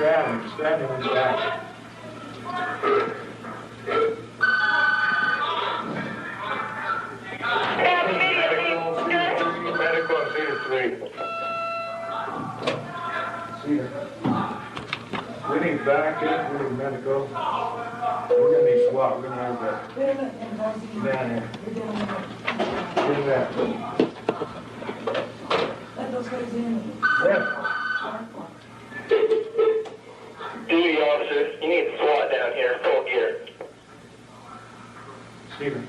Stab him in the back. Medical, C3. We need backing, we need medical. We're gonna need SWAT, we're gonna have that. Down here. Do that. Let those guys in. Yeah. Duty officer, you need SWAT down here, full gear. Stephen.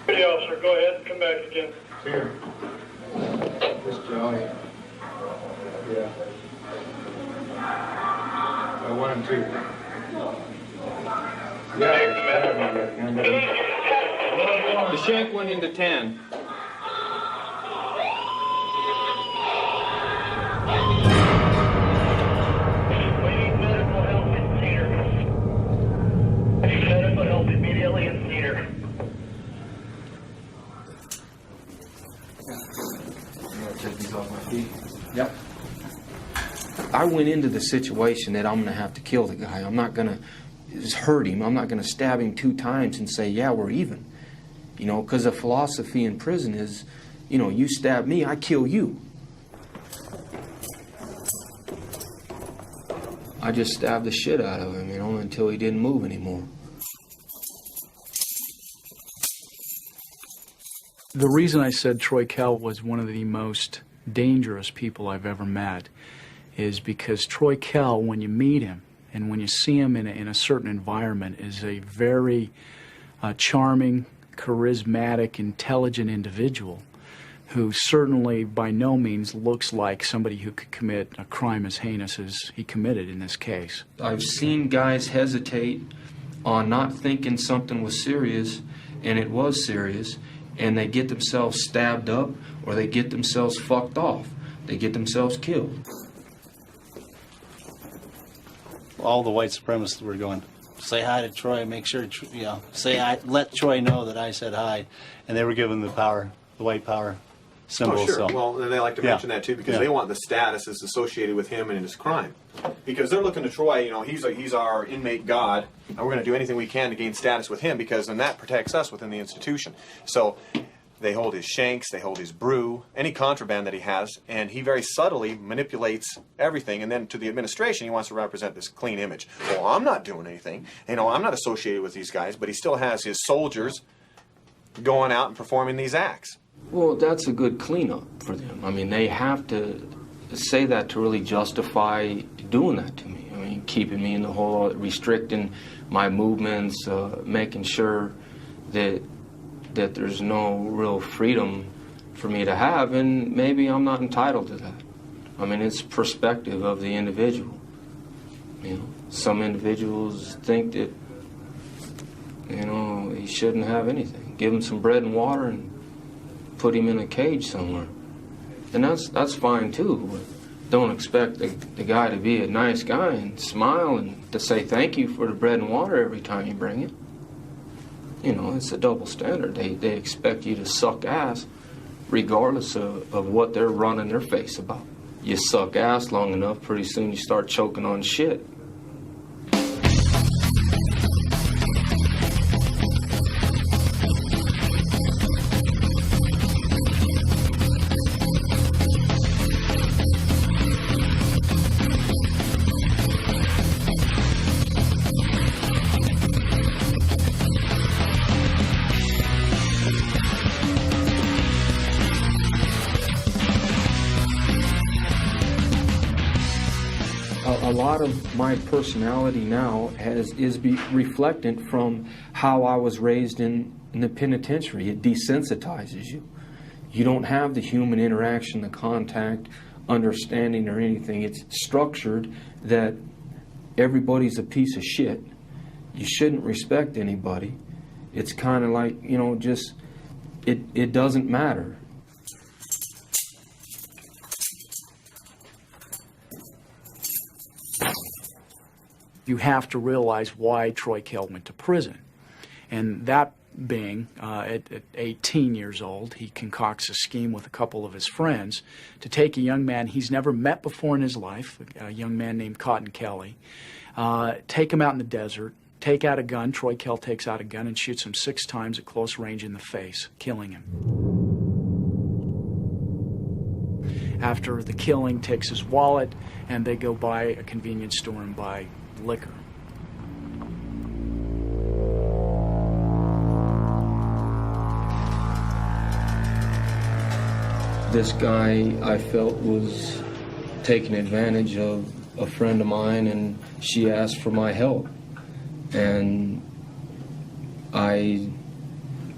Duty officer, go ahead, come back again. Here. This Johnny. Yeah. 1 and 2. Yeah. The shank went into 10. We need medical help in Cedar. I need medical help immediately in Cedar. Take these off my feet. Yep. I went into the situation that I'm going to have to kill the guy. I'm not going to just hurt him. I'm not going to stab him 2 times and say, yeah, we're even. You know, because the philosophy in prison is, you know, you stab me, I kill you. I just stabbed the shit out of him, you know, until he didn't move anymore. The reason I said Troy Kell was one of the most dangerous people I've ever met is because Troy Kell, when you meet him and when you see him in a certain environment, is a very charming, charismatic, intelligent individual who certainly by no means looks like somebody who could commit a crime as heinous as he committed in this case. I've seen guys hesitate on not thinking something was serious, and it was serious, and they get themselves stabbed up or they get themselves fucked off. They get themselves killed. All the white supremacists were going, say hi to Troy, make sure, you know, say hi, let Troy know that I said hi. And they were given the power, the white power symbol. Oh, sure. So. Well, and they like to mention that too because they want the status that's associated with him and his crime. Because they're looking to Troy, you know, he's our inmate god, and we're going to do anything we can to gain status with him because then that protects us within the institution. So they hold his shanks, they hold his brew, any contraband that he has, and he very subtly manipulates everything. And then to the administration, he wants to represent this clean image. Well, I'm not doing anything. You know, I'm not associated with these guys, but he still has his soldiers going out and performing these acts. Well, that's a good cleanup for them. I mean, they have to say that to really justify doing that to me. I mean, keeping me in the hole, restricting my movements, making sure that there's no real freedom for me to have, and maybe I'm not entitled to that. I mean, it's perspective of the individual. You know, some individuals think that, you know, he shouldn't have anything. Give him some bread and water and put him in a cage somewhere. And that's fine too, but don't expect the guy to be a nice guy and smile and to say thank you for the bread and water every time you bring it. You know, it's a double standard. They expect you to suck ass regardless of what they're running their face about. You suck ass long enough, pretty soon you start choking on shit. A lot of my personality now is reflectant from how I was raised in the penitentiary. It desensitizes you. You don't have the human interaction, the contact, understanding or anything. It's structured that everybody's a piece of shit. You shouldn't respect anybody. It's kind of like, you know, just, it doesn't matter. You have to realize why Troy Kell went to prison. And that being, at 18 years old, he concocts a scheme with a couple of his friends to take a young man he's never met before in his life, a young man named Cotton Kelly, take him out in the desert, take out a gun. Troy Kell takes out a gun and shoots him 6 times at close range in the face, killing him. After the killing, takes his wallet, and they go by a convenience store and buy liquor. This guy, I felt, was taking advantage of a friend of mine, and she asked for my help. And I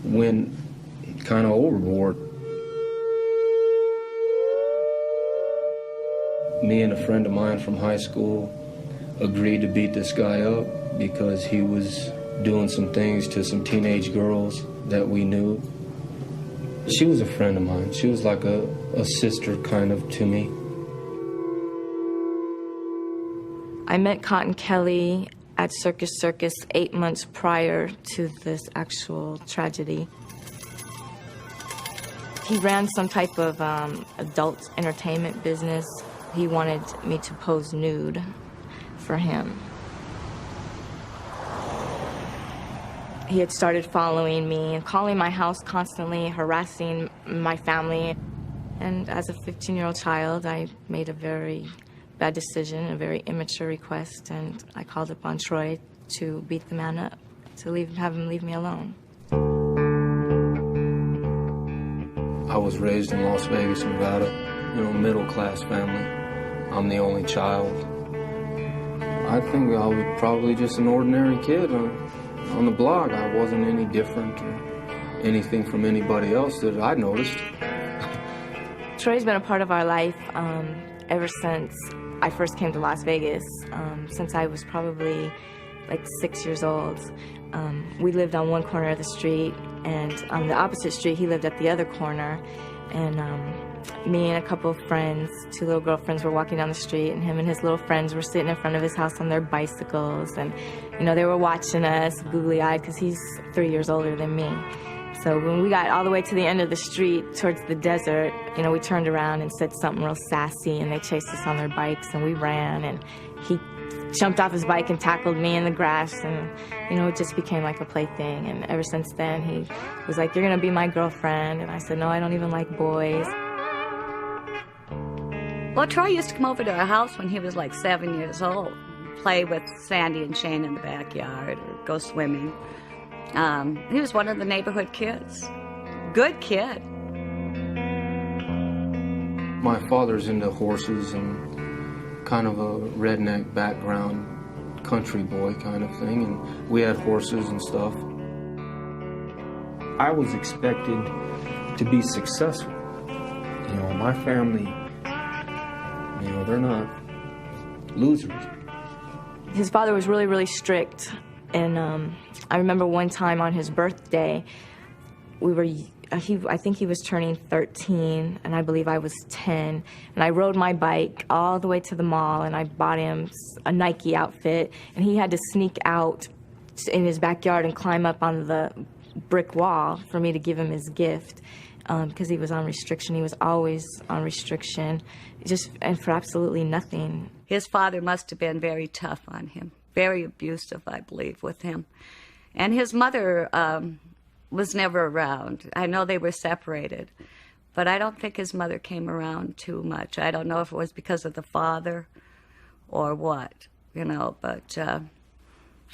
went kind of overboard. Me and a friend of mine from high school agreed to beat this guy up because he was doing some things to some teenage girls that we knew. She was a friend of mine. She was like a sister kind of to me. I met Cotton Kelly at Circus 8 months prior to this actual tragedy. He ran some type of adult entertainment business. He wanted me to pose nude for him. He had started following me and calling my house constantly, harassing my family. And as a 15-year-old child, I made a very bad decision, a very immature request, and I called upon Troy to beat the man up, to have him leave me alone. I was raised in Las Vegas, Nevada, middle-class family. I'm the only child. I think I was probably just an ordinary kid on the block. I wasn't any different or anything from anybody else that I noticed. Troy's been a part of our life ever since I first came to Las Vegas, since I was probably like 6 years old. We lived on one corner of the street, and on the opposite street, he lived at the other corner. And me and a couple of friends, 2 little girlfriends, were walking down the street, and him and his little friends were sitting in front of his house on their bicycles. And, they were watching us, googly-eyed, because he's 3 years older than me. So when we got all the way to the end of the street towards the desert, we turned around and said something real sassy, and they chased us on their bikes, and we ran, and he jumped off his bike and tackled me in the grass, and, it just became like a plaything. And ever since then, he was like, "You're gonna be my girlfriend." And I said, "No, I don't even like boys." Well, Troy used to come over to our house when he was like 7 years old, play with Sandy and Shane in the backyard, or go swimming. He was one of the neighborhood kids. Good kid. My father's into horses and kind of a redneck background, country boy kind of thing, and we had horses and stuff. I was expected to be successful. My family, they're not losers. His father was really, really strict. And I remember one time on his birthday, I think he was turning 13, and I believe I was 10. And I rode my bike all the way to the mall, and I bought him a Nike outfit. And he had to sneak out in his backyard and climb up on the brick wall for me to give him his gift, because he was on restriction. He was always on restriction, and for absolutely nothing. His father must have been very tough on him. Very abusive, I believe, with him. And his mother was never around. I know they were separated, but I don't think his mother came around too much. I don't know if it was because of the father or what, but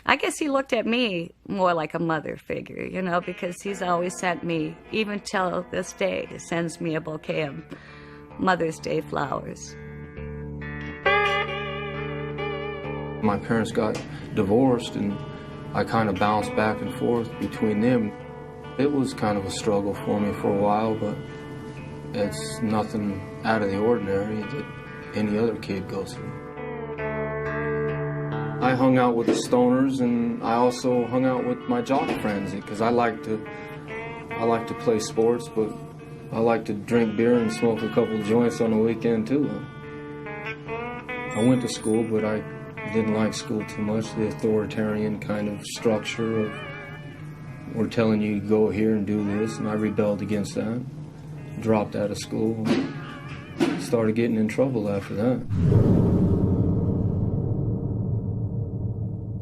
I guess he looked at me more like a mother figure, because he's always sent me, even till this day, he sends me a bouquet of Mother's Day flowers. My parents got divorced, and I kind of bounced back and forth between them. It was kind of a struggle for me for a while, but it's nothing out of the ordinary that any other kid goes through. I hung out with the stoners, and I also hung out with my jock friends, because I like to play sports, but I like to drink beer and smoke a couple joints on the weekend too. I went to school, but I didn't like school too much, the authoritarian kind of structure of, were telling you go here and do this, and I rebelled against that. Dropped out of school. Started getting in trouble after that.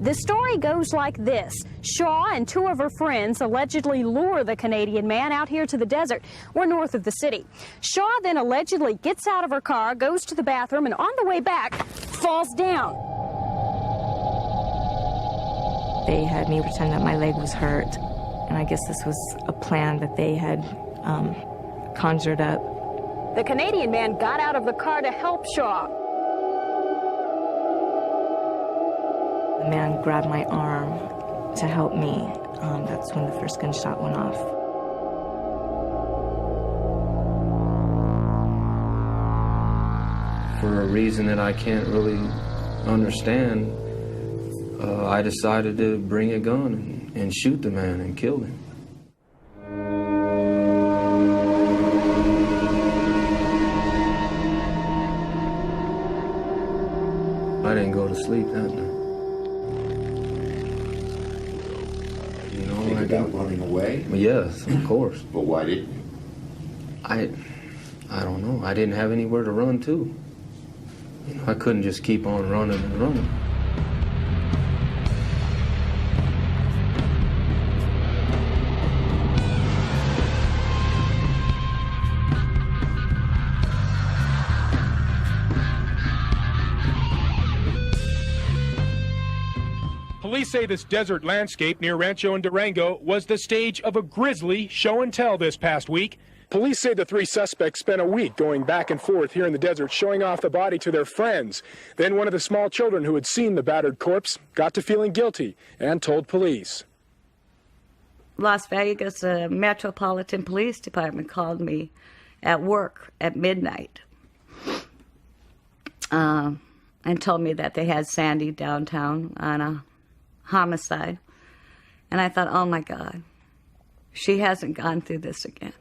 The story goes like this. Shaw and two of her friends allegedly lure the Canadian man out here to the desert. We're north of the city. Shaw then allegedly gets out of her car, goes to the bathroom, and on the way back, falls down. They had me pretend that my leg was hurt, and I guess this was a plan that they had conjured up. The Canadian man got out of the car to help Shaw. The man grabbed my arm to help me. That's when the first gunshot went off. For a reason that I can't really understand, I decided to bring a gun and shoot the man and kill him. I didn't go to sleep that night. Think about running away? Yes, of course. But why didn't you? I don't know. I didn't have anywhere to run to. I couldn't just keep on running and running. Police say this desert landscape near Rancho and Durango was the stage of a grisly show and tell this past week. Police say the three suspects spent a week going back and forth here in the desert, showing off the body to their friends. Then one of the small children who had seen the battered corpse got to feeling guilty and told police. Las Vegas Metropolitan Police Department called me at work at midnight and told me that they had Sandy downtown on a homicide. And I thought, oh my God, she hasn't gone through this again.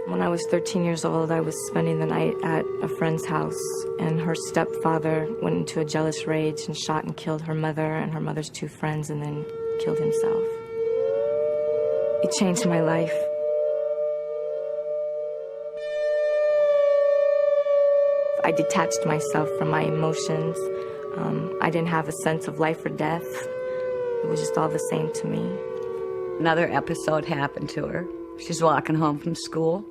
When I was 13 years old, I was spending the night at a friend's house, and her stepfather went into a jealous rage and shot and killed her mother and her mother's two friends, and then killed himself. It changed my life. I detached myself from my emotions. I didn't have a sense of life or death. It was just all the same to me. Another episode happened to her. She's walking home from school,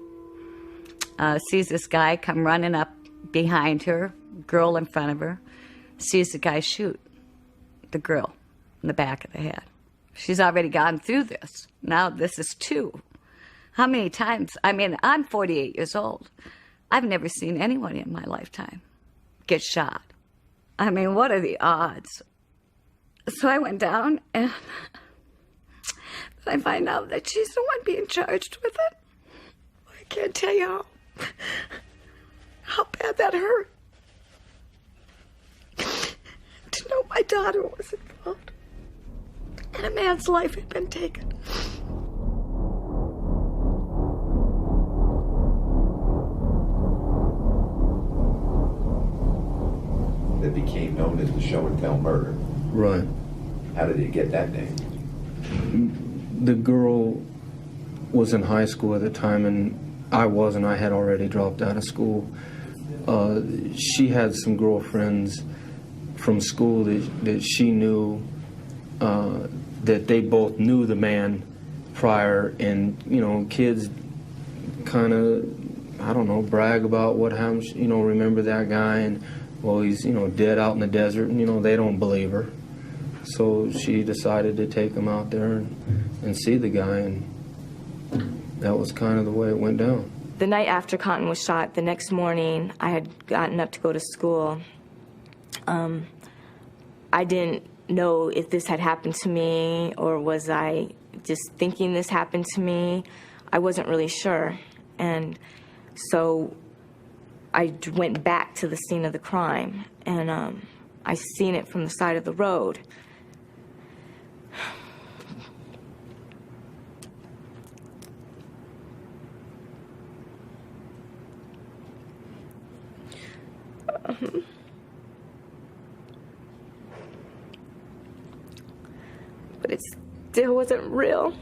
sees this guy come running up behind her, girl in front of her, sees the guy shoot the girl in the back of the head. She's already gone through this. Now this is two. How many times? I mean, I'm 48 years old. I've never seen anyone in my lifetime get shot. I mean, what are the odds? So I went down and I find out that she's the one being charged with it. I can't tell you how bad that hurt. To know my daughter was involved and a man's life had been taken. That became known as the show and tell murder. Right. How did it get that name? The girl was in high school at the time, and I wasn't. I had already dropped out of school. She had some girlfriends from school that she knew, that they both knew the man prior, and, you know, kids kind of, I don't know, brag about what happened, you know, remember that guy, and, well, he's, you know, dead out in the desert, and, you know, they don't believe her. So she decided to take him out there and see the guy, and that was kind of the way it went down. The night after Cotton was shot, the next morning, I had gotten up to go to school. I didn't know if this had happened to me or was I just thinking this happened to me. I wasn't really sure. And so I went back to the scene of the crime, and I seen it from the side of the road. but it still wasn't real.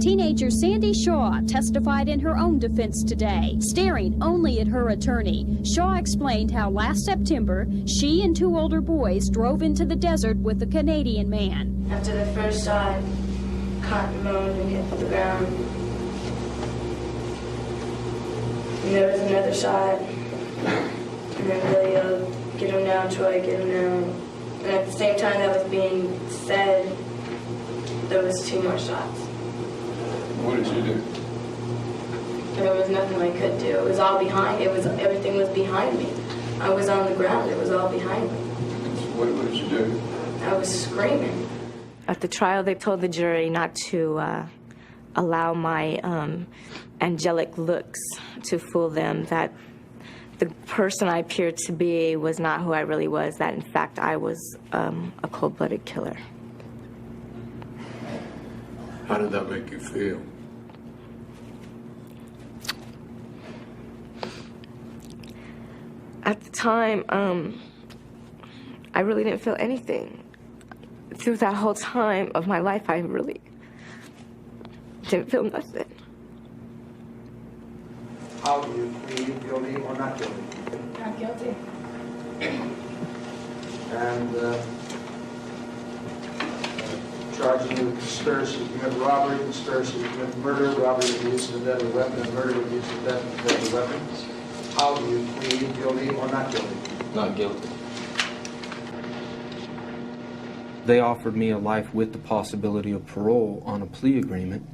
Teenager Sandy Shaw testified in her own defense today, staring only at her attorney. Shaw explained how last September, she and 2 older boys drove into the desert with a Canadian man. After the first shot, cotton moaned and hit the ground. And there was another shot, and then Billy yelled, "Get him down, Troy, get him down." And at the same time that was being said, there was 2 more shots. What did you do? There was nothing I could do. It was all behind. Everything was behind me. I was on the ground. It was all behind me. What did you do? I was screaming. At the trial, they told the jury not to allow my angelic looks to fool them, that the person I appeared to be was not who I really was, that in fact I was a cold-blooded killer. How did that make you feel? At the time, I really didn't feel anything. Through that whole time of my life, I really didn't feel nothing. How do you plead, guilty or not guilty? Not guilty. And charging you with conspiracy to commit robbery, conspiracy to commit murder, robbery with the use of a deadly weapon, and murder with the use of a deadly weapon. How do you plead, guilty or not guilty? Not guilty. They offered me a life with the possibility of parole on a plea agreement,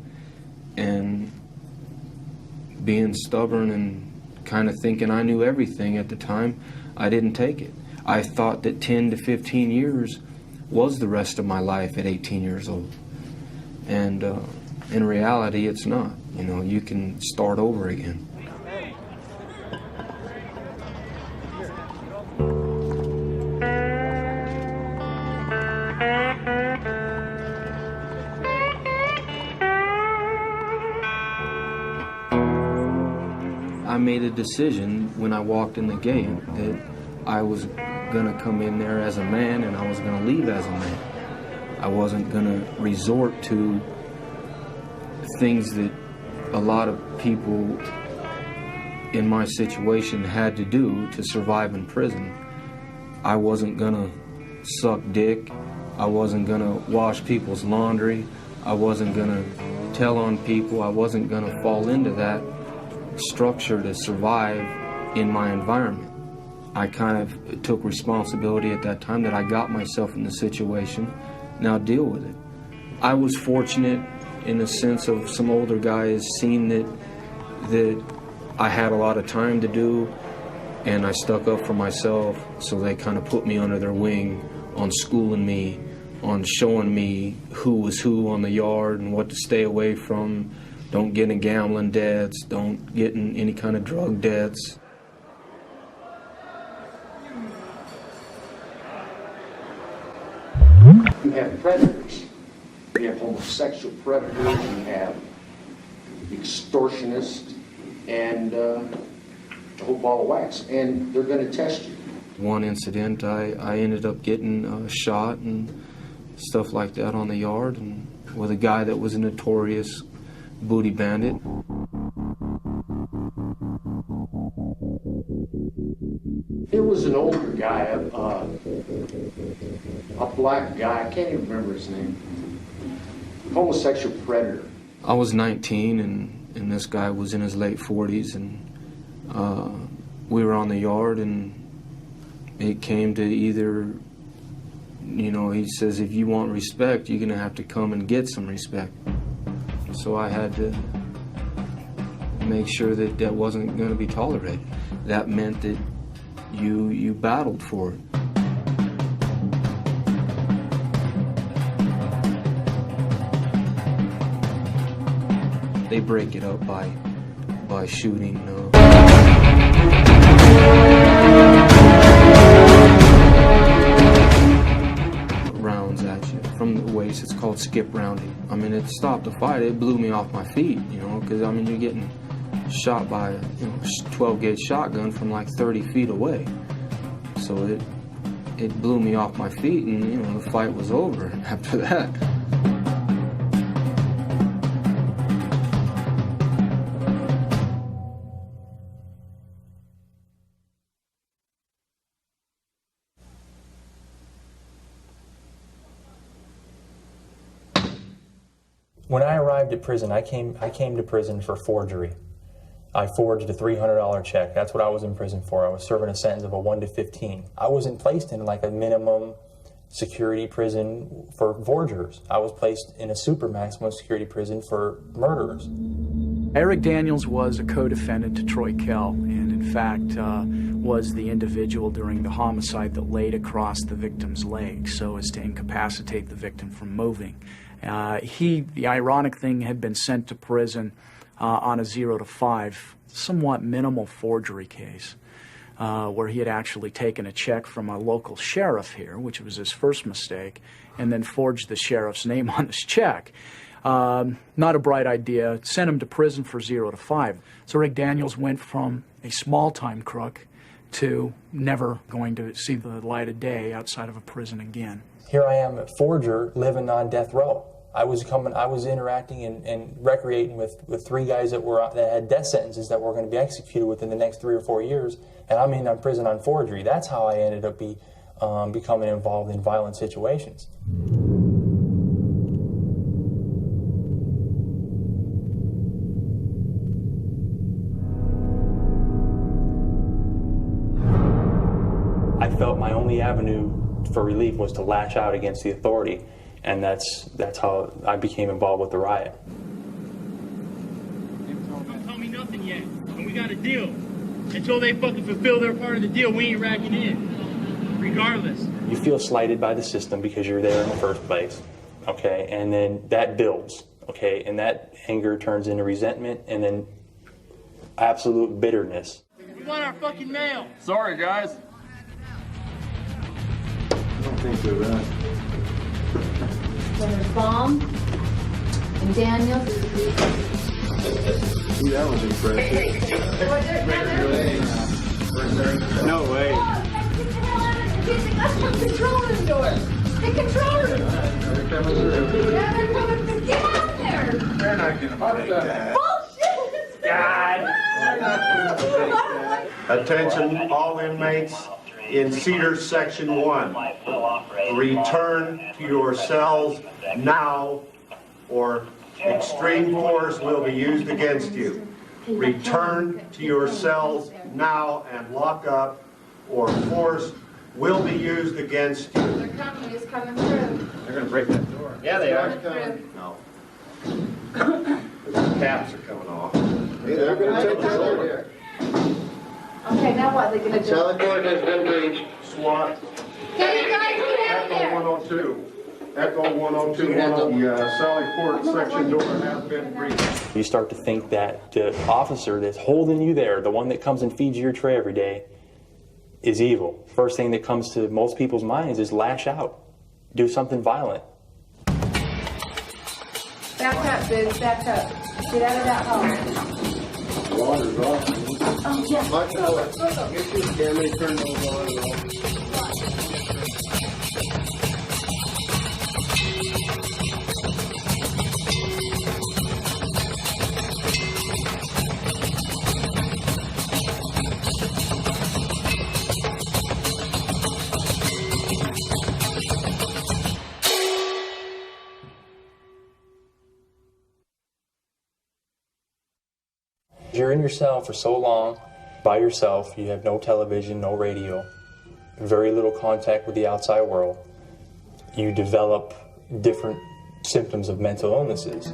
and being stubborn and kind of thinking I knew everything at the time, I didn't take it. I thought that 10 to 15 years was the rest of my life at 18 years old. And in reality, it's not. You know, you can start over again. I made a decision when I walked in the gate that I was going to come in there as a man and I was going to leave as a man. I wasn't going to resort to things that a lot of people in my situation had to do to survive in prison. I wasn't going to suck dick. I wasn't going to wash people's laundry. I wasn't going to tell on people. I wasn't going to fall into that structure to survive in my environment. I kind of took responsibility at that time that I got myself in the situation. Now deal with it. I was fortunate in the sense of some older guys seeing that I had a lot of time to do, and I stuck up for myself, so they kind of put me under their wing on schooling me, on showing me who was who on the yard and what to stay away from. Don't get in gambling debts, don't get in any kind of drug debts. You have predators. You have homosexual predators, you have extortionists, and a whole ball of wax, and they're going to test you. One incident, I ended up getting shot and stuff like that on the yard, and with a guy that was a notorious booty bandit. There was an older guy, a black guy, I can't even remember his name, homosexual predator. I was 19 and this guy was in his late 40s, and we were on the yard, and it came to either, you know, he says, if you want respect, you're gonna have to come and get some respect. So I had to make sure that that wasn't going to be tolerated. That meant that you battled for it. They break it up by shooting rounds at you from waist. It's called skip rounding. I mean, it stopped the fight. It blew me off my feet, you know, because, I mean, you're getting shot by a 12-gauge shotgun from like 30 feet away. So it blew me off my feet, and, you know, the fight was over after that. When I arrived at prison, I came to prison for forgery. I forged a $300 check. That's what I was in prison for. I was serving a sentence of a 1 to 15. I wasn't placed in like a minimum security prison for forgers. I was placed in a super maximum security prison for murderers. Eric Daniels was a co-defendant to Troy Kell, and in fact was the individual during the homicide that laid across the victim's leg so as to incapacitate the victim from moving. The ironic thing, had been sent to prison on a 0 to 5, somewhat minimal forgery case, where he had actually taken a check from a local sheriff here, which was his first mistake, and then forged the sheriff's name on this check. Not a bright idea. Sent him to prison for 0 to 5. So Rick Daniels went from a small-time crook to never going to see the light of day outside of a prison again. Here I am, a forger, living on death row. I was interacting and recreating with 3 guys that had death sentences that were going to be executed within the next 3 or 4 years, and I'm in prison on forgery. That's how I ended up becoming involved in violent situations. I felt my only avenue for relief was to lash out against the authority, and that's how I became involved with the riot. Don't tell me nothing yet, and we got a deal. Until they fucking fulfill their part of the deal, we ain't racking in, regardless. You feel slighted by the system because you're there in the first place, okay, and then that builds, okay, and that anger turns into resentment and then absolute bitterness. We want our fucking mail. Sorry, guys. I don't think they're that. There's Baum and Daniels. Ooh, that was impressive. No way. Get the control room door. The control room. They're coming through. Yeah, they're coming through. Get out there. They're not going to take that. Bullshit. God. Attention, all inmates in Cedar Section 1. Return to your cells now, or extreme force will be used against you. Return to your cells now and lock up, or force will be used against you. They're coming. It's coming through. They're going to break that door. Yeah, they are. No. The caps are coming off. They're going to take the door here. Okay, now what are they going to do? Cell court has been breached. SWAT. Can you guys get out there? Echo 102. Echo 102. The Sally Port section door has been breached. You start to think that the officer that's holding you there, the one that comes and feeds you your tray every day, is evil. First thing that comes to most people's minds is lash out. Do something violent. Back up, dude. Back up. Get out of that hole. Water's off. Oh, yeah. Get your camera turned those water off. You're in your cell for so long, by yourself, you have no television, no radio, very little contact with the outside world. You develop different symptoms of mental illnesses,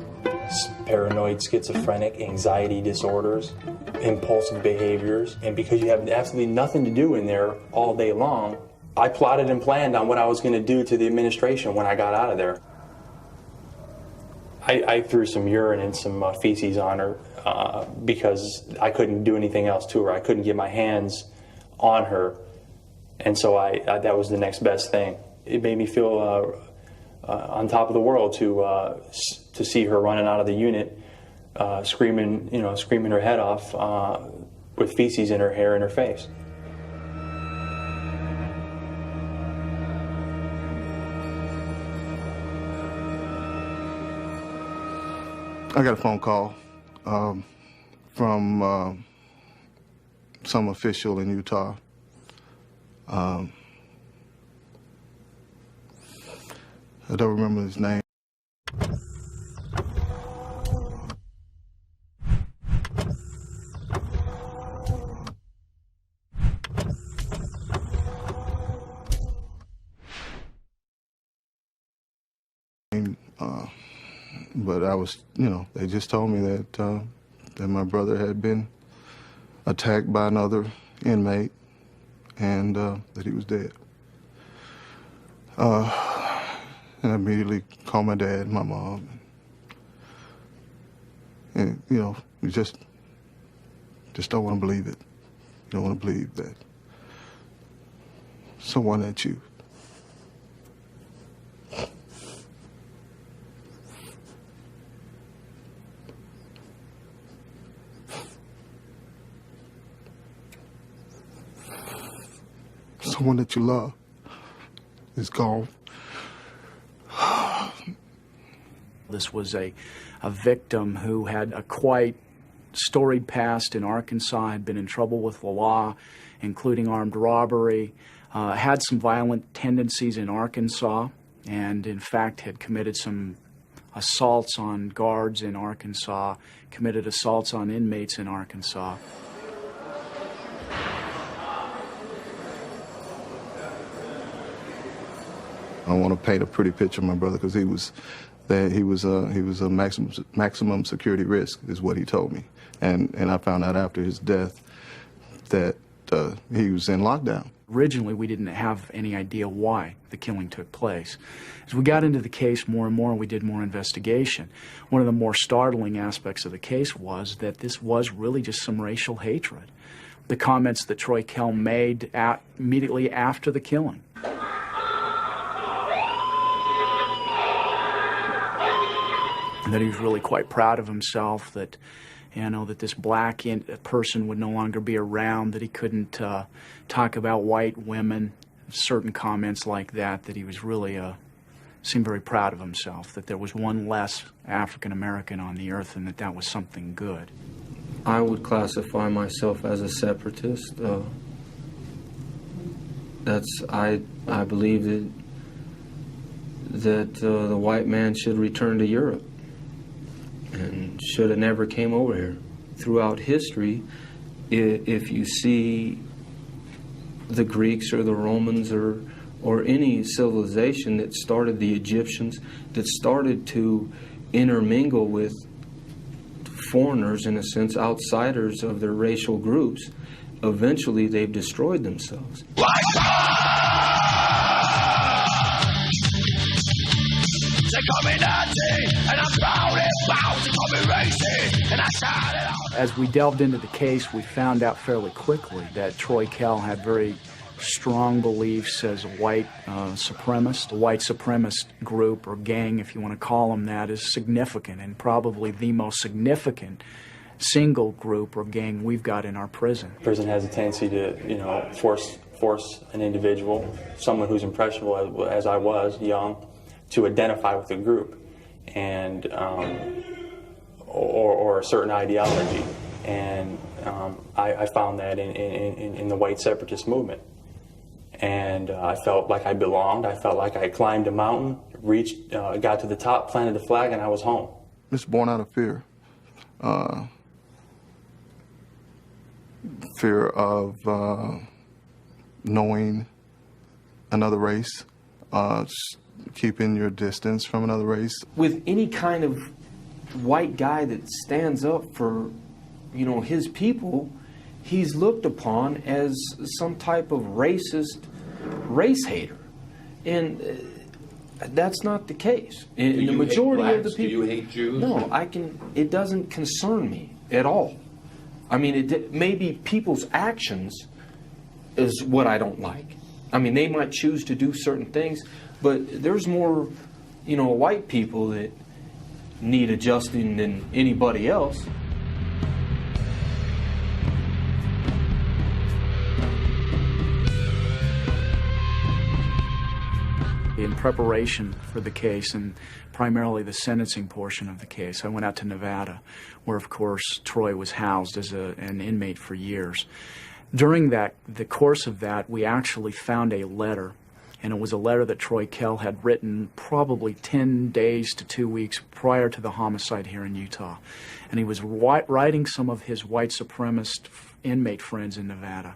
paranoid, schizophrenic, anxiety disorders, impulsive behaviors, and because you have absolutely nothing to do in there all day long, I plotted and planned on what I was going to do to the administration when I got out of there. I threw some urine and some feces on her because I couldn't do anything else to her. I couldn't get my hands on her, and so that was the next best thing. It made me feel on top of the world to see her running out of the unit, screaming her head off with feces in her hair and her face. I got a phone call from some official in Utah. I don't remember his name. But I was, they just told me that that my brother had been attacked by another inmate and that he was dead. And I immediately called my dad and my mom. And you just don't want to believe it. You don't want to believe that someone that you someone that you love is gone. This was a victim who had a quite storied past in Arkansas, had been in trouble with the law, including armed robbery, had some violent tendencies in Arkansas, and in fact had committed some assaults on guards in Arkansas, committed assaults on inmates in Arkansas. I want to paint a pretty picture of my brother because he was a maximum security risk, is what he told me, and I found out after his death that he was in lockdown. Originally, we didn't have any idea why the killing took place. As we got into the case more and more, we did more investigation. One of the more startling aspects of the case was that this was really just some racial hatred. The comments that Troy Kell made immediately after the killing. That he was really quite proud of himself, that that this black person would no longer be around, that he couldn't talk about white women, certain comments like that, that he was really seemed very proud of himself, that there was one less African American on the earth and that was something good. I would classify myself as a separatist. I believe that the white man should return to Europe and should have never came over here. Throughout history, if you see the Greeks or the Romans or any civilization that started, the Egyptians, that started to intermingle with foreigners, in a sense, outsiders of their racial groups, eventually they've destroyed themselves. As we delved into the case, we found out fairly quickly that Troy Kell had very strong beliefs as a white supremacist. The white supremacist group, or gang, if you want to call them that, is significant and probably the most significant single group or gang we've got in our prison. Prison has a tendency to, force an individual, someone who's impressionable as I was, young, to identify with a group and or a certain ideology, and I found that in the white separatist movement, and I felt like I belonged. I felt like I climbed a mountain, reached, got to the top, planted the flag, and I was home. It's born out of fear. Fear of knowing another race, keeping your distance from another race. With any kind of white guy that stands up for, his people, he's looked upon as some type of racist race hater. And that's not the case. In the majority of the people. Do you hate Jews? No, it doesn't concern me at all. I mean, maybe people's actions is what I don't like. I mean, they might choose to do certain things, but there's more you know, white people that need adjusting than anybody else. In preparation for the case, and primarily the sentencing portion of the case, I went out to Nevada, where of course Troy was housed as an inmate for years. During the course of that, we actually found a letter, and it was a letter that Troy Kell had written probably 10 days to 2 weeks prior to the homicide here in Utah. And he was writing some of his white supremacist inmate friends in Nevada.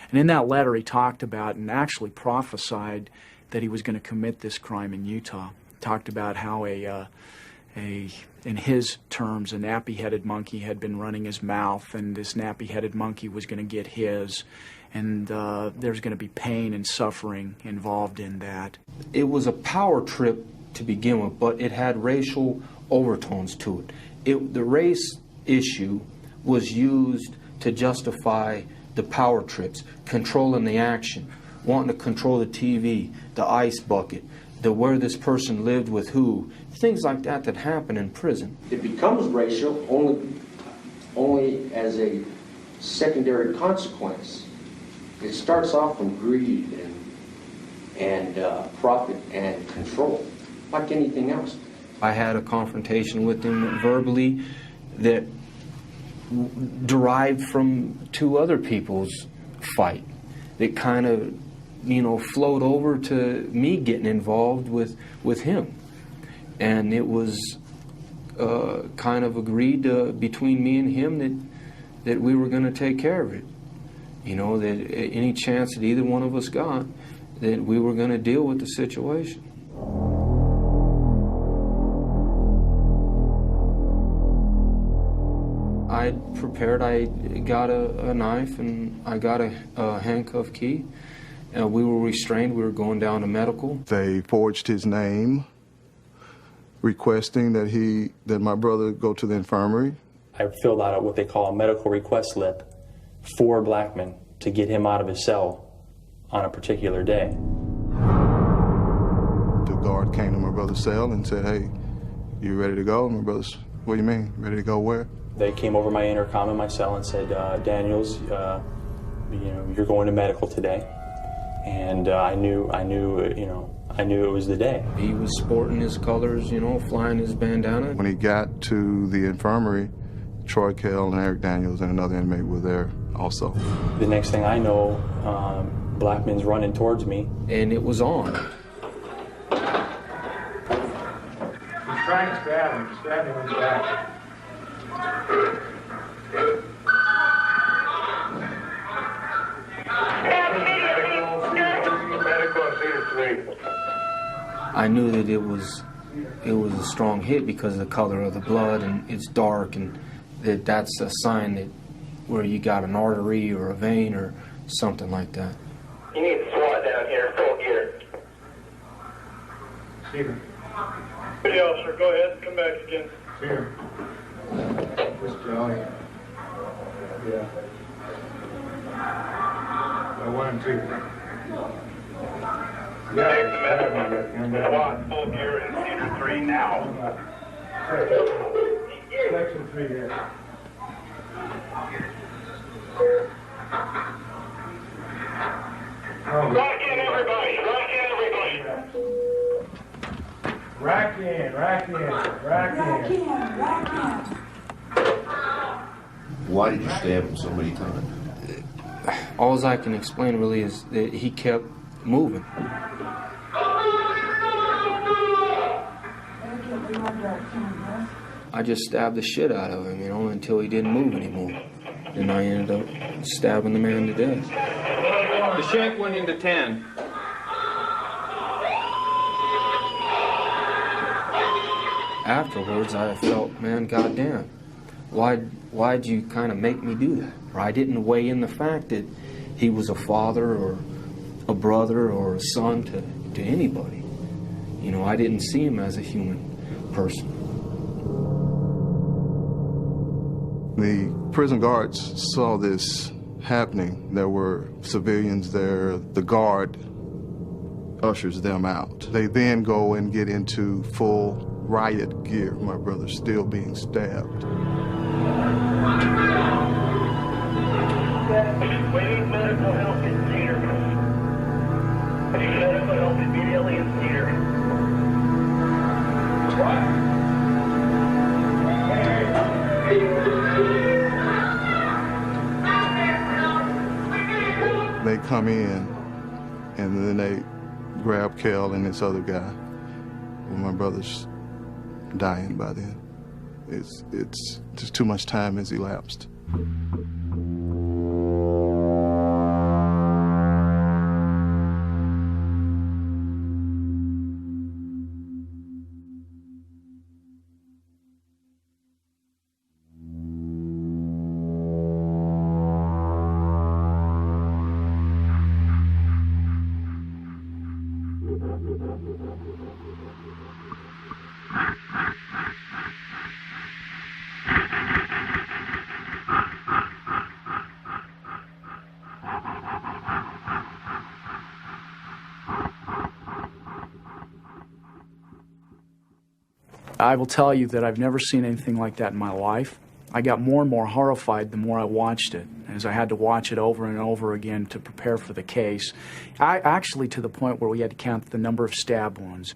And in that letter, he talked about and actually prophesied that he was going to commit this crime in Utah. Talked about how in his terms, a nappy-headed monkey had been running his mouth, and this nappy-headed monkey was going to get his, and there's going to be pain and suffering involved in that. It was a power trip to begin with, but it had racial overtones to it. The race issue was used to justify the power trips, controlling the action, wanting to control the TV, the ice bucket, where this person lived with who, things like that that happen in prison. It becomes racial only as a secondary consequence. It starts off from greed and profit and control, like anything else. I had a confrontation with him verbally that derived from two other people's fight. That kind of, you know, flowed over to me getting involved with him. And it was kind of agreed between me and him that we were going to take care of it. You know, that any chance that either one of us got, that we were going to deal with the situation. I prepared, I got a knife and I got a handcuff key. We were restrained, we were going down to medical. They forged his name, requesting that my brother go to the infirmary. I filled out what they call a medical request slip for Blackman to get him out of his cell on a particular day. The guard came to my brother's cell and said, "Hey, you ready to go?" And my brother's, "What do you mean? Ready to go where?" They came over my intercom in my cell and said, "Daniels, you know, you're going to medical today." And I knew it was the day. He was sporting his colors, you know, flying his bandana. When he got to the infirmary, Troy Kell and Eric Daniels and another inmate were there also. The next thing I know, Blackman's running towards me. And it was on. He's trying to stab him. Stab him in the back. I knew that it was a strong hit because of the color of the blood, and it's dark, and that's a sign that where you got an artery or a vein or something like that. You need SWAT down here, full gear. Stephen. Hey, officer, go ahead, come back again. Here. This Johnny. Yeah. 1 and 2. SWAT, full gear in Cedar 3 now. Section 3 here. Rack in, everybody. Rack in, everybody. Rack in, rack in, rack in. Rack in. Why did you stab him so many times? All I can explain really is that he kept moving. I just stabbed the shit out of him, you know, until he didn't move anymore. And I ended up stabbing the man to death. The shank went into 10. Afterwards, I felt, man, goddamn, why'd you kind of make me do that? Or I didn't weigh in the fact that he was a father or a brother or a son to anybody. You know, I didn't see him as a human person. The prison guards saw this happening. There were civilians there. The guard ushers them out. They then go and get into full riot gear. My brother's still being stabbed. Waiting medical help in Cedar. Medical help immediately in Cedar. They come in, and then they grab Kel and this other guy. Well, my brother's dying by then. It's just too much time has elapsed. I will tell you that I've never seen anything like that in my life. I got more and more horrified the more I watched it, as I had to watch it over and over again to prepare for the case. Actually, to the point where we had to count the number of stab wounds.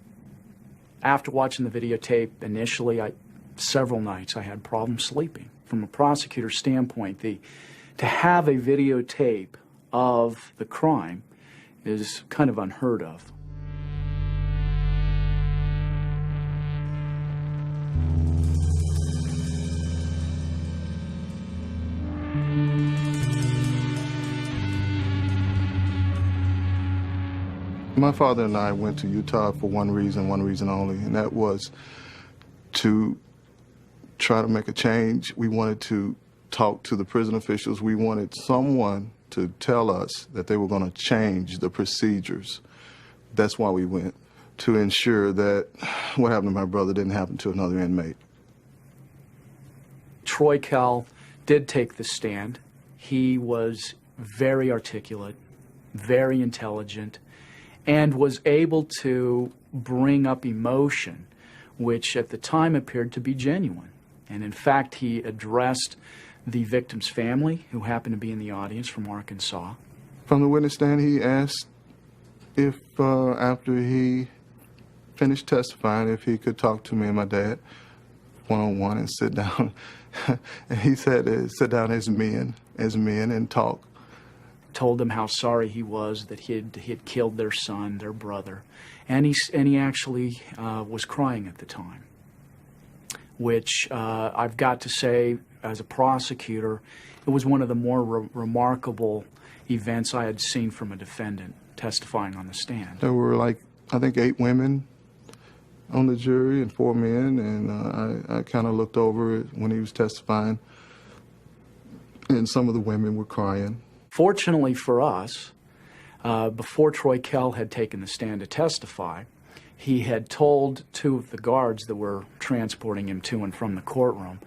After watching the videotape initially, several nights I had problems sleeping. From a prosecutor's standpoint, to have a videotape of the crime is kind of unheard of. My father and I went to Utah for one reason only, and that was to try to make a change. We wanted to talk to the prison officials. We wanted someone to tell us that they were going to change the procedures. That's why we went, to ensure that what happened to my brother didn't happen to another inmate. Troy Kell did take the stand. He was very articulate, very intelligent, and was able to bring up emotion, which at the time appeared to be genuine. And in fact, he addressed the victim's family, who happened to be in the audience from Arkansas. From the witness stand, he asked if, after he finished testifying, if he could talk to me and my dad one-on-one and sit down. And he said, sit down as men and talk. Told them how sorry he was that he had killed their son, their brother, and he actually was crying at the time, which I've got to say, as a prosecutor, it was one of the more remarkable events I had seen from a defendant testifying on the stand. There were, like, I think 8 women on the jury and 4 men, and I kind of looked over it when he was testifying, and some of the women were crying. Fortunately for us, before Troy Kell had taken the stand to testify, he had told 2 of the guards that were transporting him to and from the courtroom,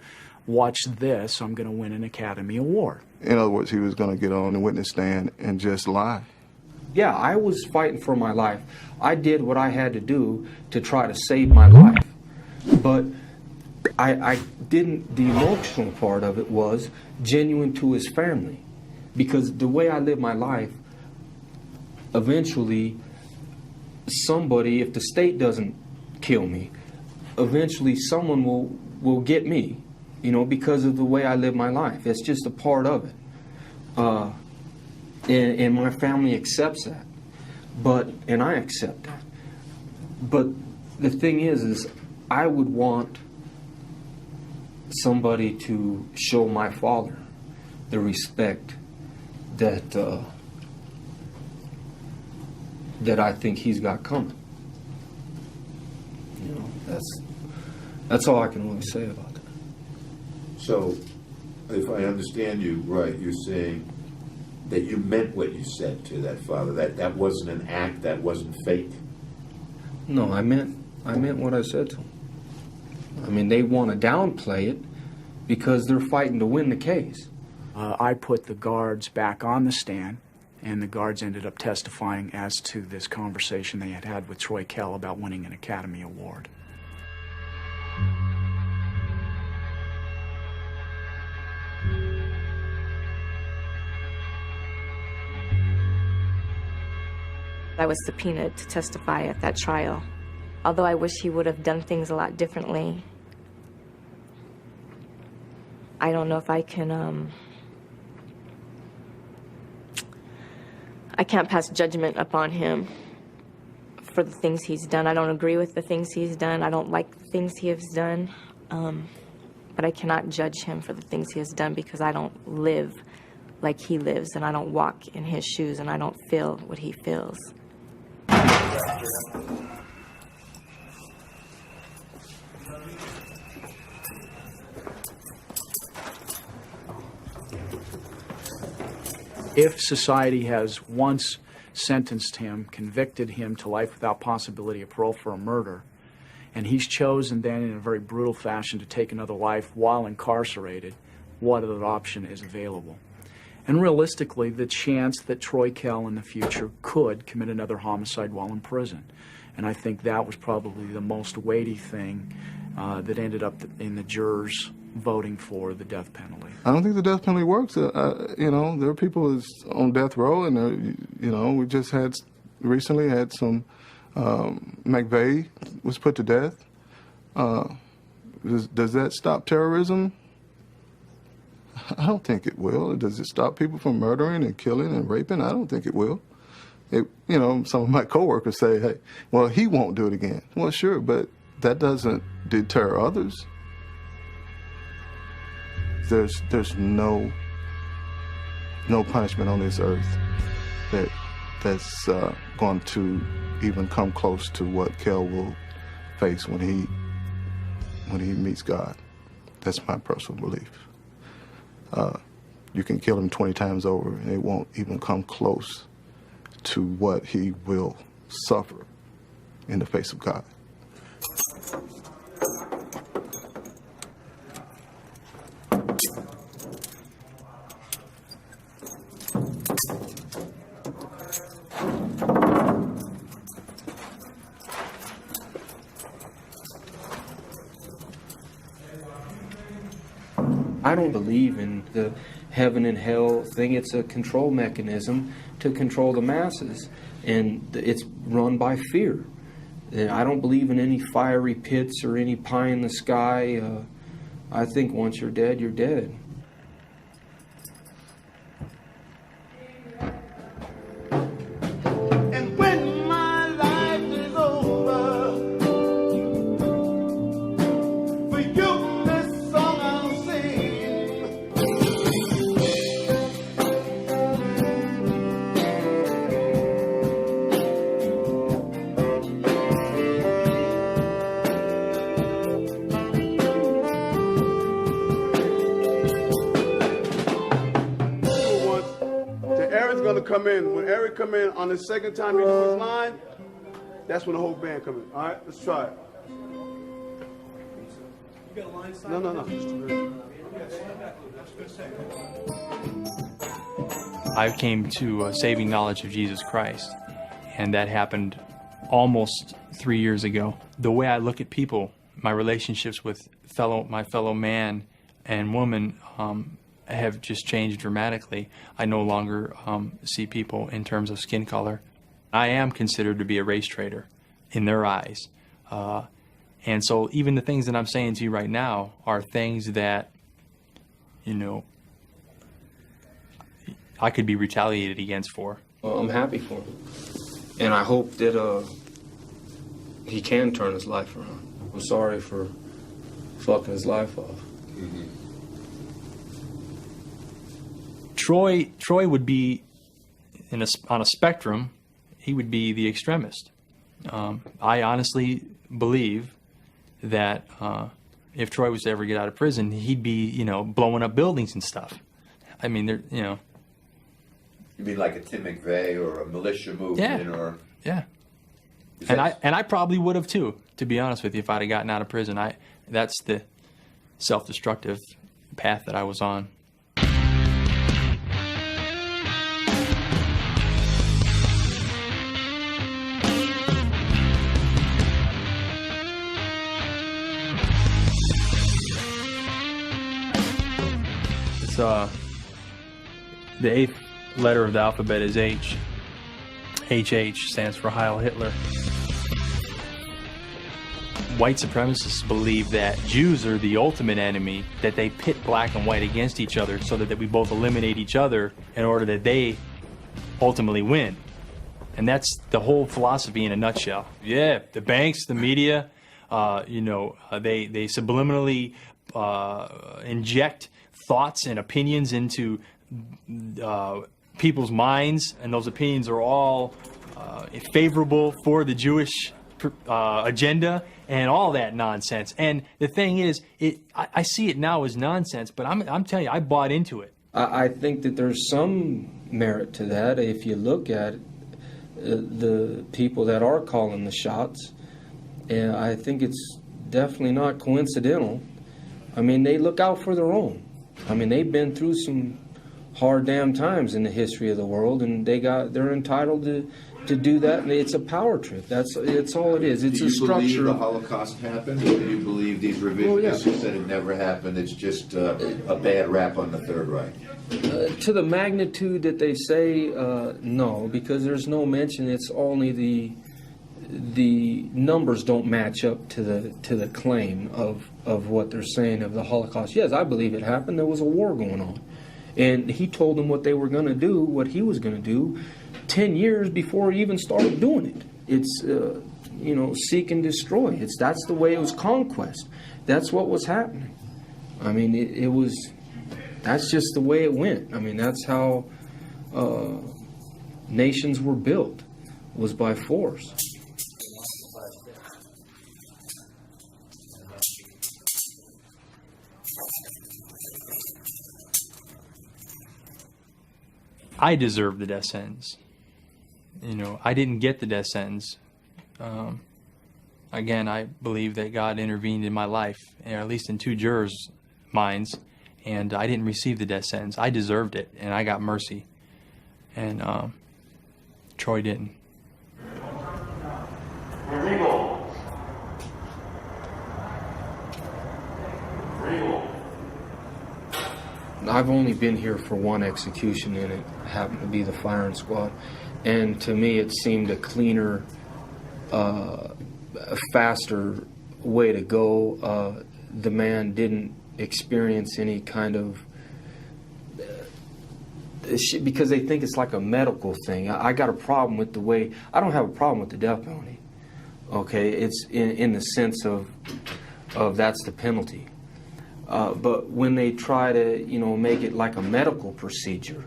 watch this, I'm going to win an Academy Award. In other words, he was going to get on the witness stand and just lie. Yeah, I was fighting for my life. I did what I had to do to try to save my life. But I didn't, the emotional part of it was genuine to his family. Because the way I live my life, eventually somebody, if the state doesn't kill me, eventually someone will get me, you know, because of the way I live my life. It's just a part of it. And my family accepts that. And I accept that. But the thing is I would want somebody to show my father the respect that I think he's got coming. You know, that's all I can really say about that. So, if I understand you right, you're saying that you meant what you said to that father. That wasn't an act. That wasn't fake. No, I meant what I said to him. I mean, they want to downplay it because they're fighting to win the case. I put the guards back on the stand, And the guards ended up testifying as to this conversation they had had with Troy Kell about winning an Academy Award. I was subpoenaed to testify at that trial. Although I wish he would have done things a lot differently, I don't know if I can, I can't pass judgment upon him for the things he's done. I don't agree with the things he's done. I don't like the things he has done. But I cannot judge him for the things he has done because I don't live like he lives, and I don't walk in his shoes, and I don't feel what he feels. If society has once sentenced him, convicted him to life without possibility of parole for a murder, and he's chosen then in a very brutal fashion to take another life while incarcerated, what other option is available? And realistically, the chance that Troy Kell in the future could commit another homicide while in prison. And I think that was probably the most weighty thing that ended up in the jurors voting for the death penalty. I don't think the death penalty works. You know, there are people who's on death row, and you know, we just recently had some. McVeigh was put to death. Does that stop terrorism? I don't think it will. Does it stop people from murdering and killing and raping? I don't think it will. You know, some of my coworkers say, "Hey, well, he won't do it again." Well, sure, but that doesn't deter others. There's no punishment on this earth that's going to even come close to what Kell will face when he meets God. That's my personal belief. You can kill him 20 times over, and it won't even come close to what he will suffer in the face of God. I don't believe in the heaven and hell thing. It's a control mechanism to control the masses, and it's run by fear. I don't believe in any fiery pits or any pie in the sky. I think once you're dead, you're dead. And when my life is over, for you this song I'll sing. Eric's gonna come in. When Eric come in on the second time he do his line, that's when the whole band come in. All right, let's try it. You got a line sign? No. I came to a saving knowledge of Jesus Christ, and that happened almost 3 years ago. The way I look at people, my relationships with my fellow man and woman have just changed dramatically. I no longer see people in terms of skin color. I am considered to be a race traitor in their eyes. And so even the things that I'm saying to you right now are things that, you know, I could be retaliated against for. Well, I'm happy for him. And I hope that he can turn his life around. I'm sorry for fucking his life off. Mm-hmm. Troy would be on a spectrum. He would be the extremist. I honestly believe that if Troy was to ever get out of prison, he'd be, you know, blowing up buildings and stuff. I mean, you know. You mean like a Tim McVeigh or a militia movement, or? Yeah. And I probably would have too, to be honest with you, if I'd have gotten out of prison. That's the self-destructive path that I was on. the 8th letter of the alphabet is H. HH stands for Heil Hitler. White supremacists believe that Jews are the ultimate enemy, that they pit black and white against each other so that we both eliminate each other in order that they ultimately win. And that's the whole philosophy in a nutshell. Yeah, the banks, the media, they subliminally inject thoughts and opinions into people's minds, and those opinions are all favorable for the Jewish agenda and all that nonsense. And the thing is, I see it now as nonsense, but I'm telling you, I bought into it. I think that there's some merit to that if you look at the people that are calling the shots. And I think it's definitely not coincidental. I mean, they look out for their own. I mean, they've been through some hard damn times in the history of the world, and they're entitled to do that, and it's a power trip. It's all it is. It's a structure. Do you believe the Holocaust happened, or do you believe these revisionists who said it never happened? It's just a bad rap on the Third Reich. To the magnitude that they say, no, because there's no mention. It's only the numbers don't match up to the claim of what they're saying of the Holocaust. Yes, I believe it happened. There was a war going on, and he told them what they were going to do, what he was going to do, 10 years before he even started doing it. It's seek and destroy. That's the way it was, conquest. That's what was happening. I mean, it was. That's just the way it went. I mean, that's how nations were built, was by force. I deserve the death sentence. I didn't get the death sentence. Again, I believe that God intervened in my life, or at least in 2 jurors' minds, and I didn't receive the death sentence. I deserved it, and I got mercy. And Troy didn't. I've only been here for one execution, and it happened to be the firing squad. And to me, it seemed a cleaner, a faster way to go. The man didn't experience any kind of because they think it's like a medical thing. I got a problem with the way. I don't have a problem with the death penalty. Okay, it's in the sense of that's the penalty. But when they try to, make it like a medical procedure,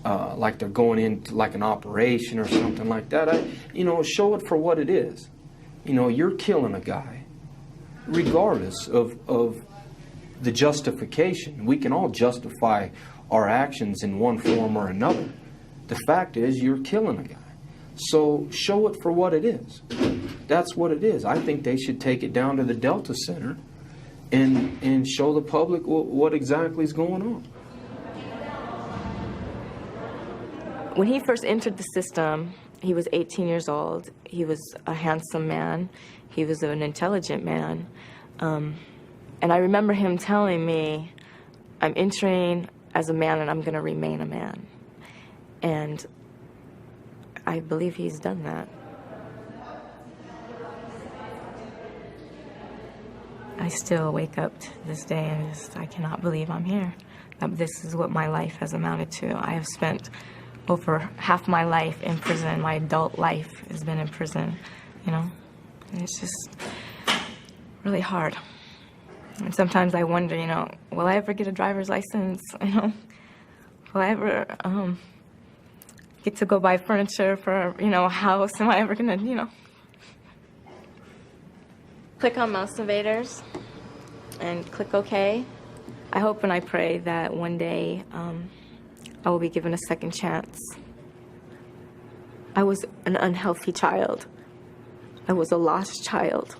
like they're going into like an operation or something like that, show it for what it is. You're killing a guy, regardless of the justification. We can all justify our actions in one form or another. The fact is, you're killing a guy. So show it for what it is. That's what it is. I think they should take it down to the Delta Center and show the public what exactly is going on. When he first entered the system, he was 18 years old. He was a handsome man. He was an intelligent man. And I remember him telling me, I'm entering as a man and I'm going to remain a man. And I believe he's done that. I still wake up to this day and I cannot believe I'm here. This is what my life has amounted to. I have spent over half my life in prison. My adult life has been in prison, And it's just really hard. And sometimes I wonder, will I ever get a driver's license? Will I ever get to go buy furniture for, a house? Am I ever gonna, Click on Mouse Invaders and click OK. I hope and I pray that one day I will be given a second chance. I was an unhealthy child. I was a lost child.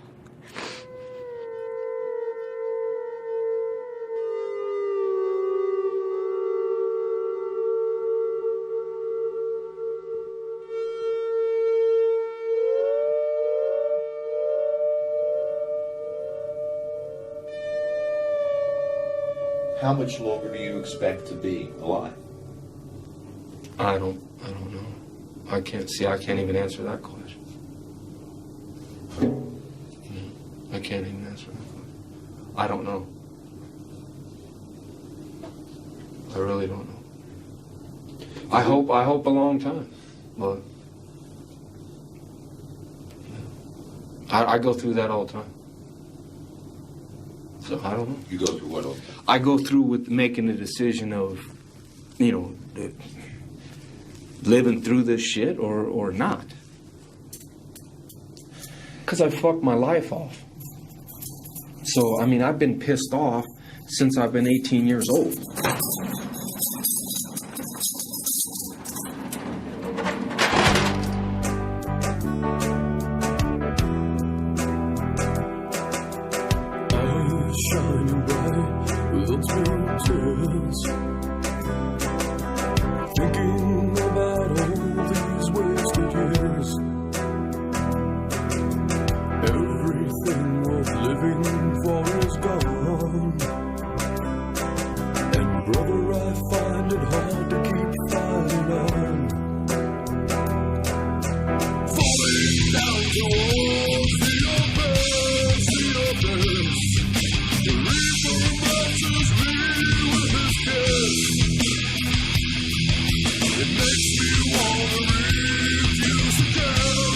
How much longer do you expect to be alive? I don't know. I can't even answer that question. I can't even answer that question. I don't know. I really don't know. I hope a long time, but I go through that all the time. So I don't know. You go through what all the time? I go through with making the decision of, living through this shit or not. Because I fucked my life off. So, I've been pissed off since I've been 18 years old. Shining bright with untold tears, thinking about all these wasted years. Everything worth living for is gone, and brother, I find it hard to keep fighting on. Falling down towards the abyss, the reaper blesses me with his kiss. It makes me wanna refuse again,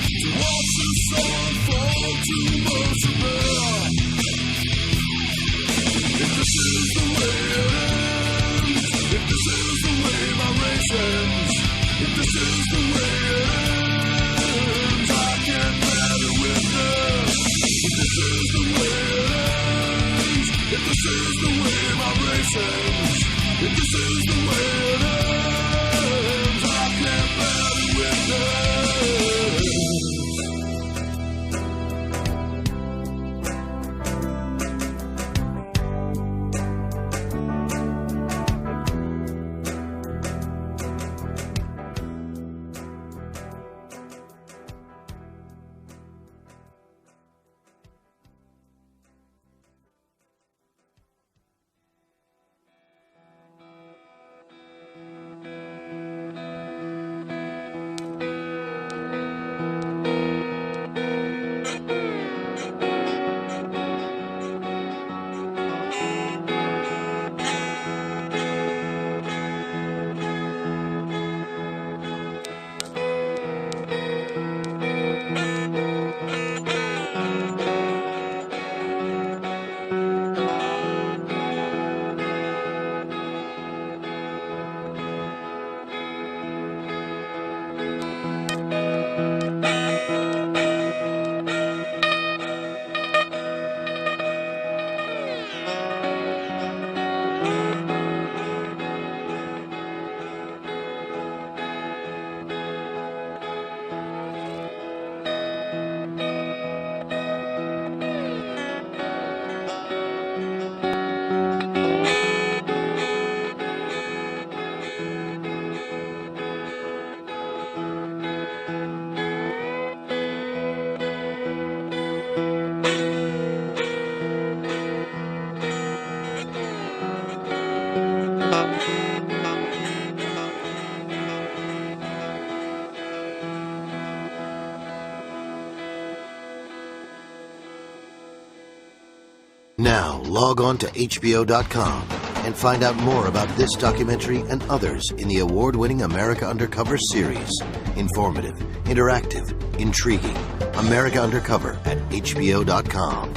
to watch the sun fall to mercy bear. If this is the way it ends, if this is the way my race ends, if this is the way it ends, I can't bear to witness. If this is the way it ends, if this is the way my race ends, if this is the way it ends, I can't bear to witness. Now, log on to HBO.com and find out more about this documentary and others in the award-winning America Undercover series. Informative, interactive, intriguing. America Undercover at HBO.com.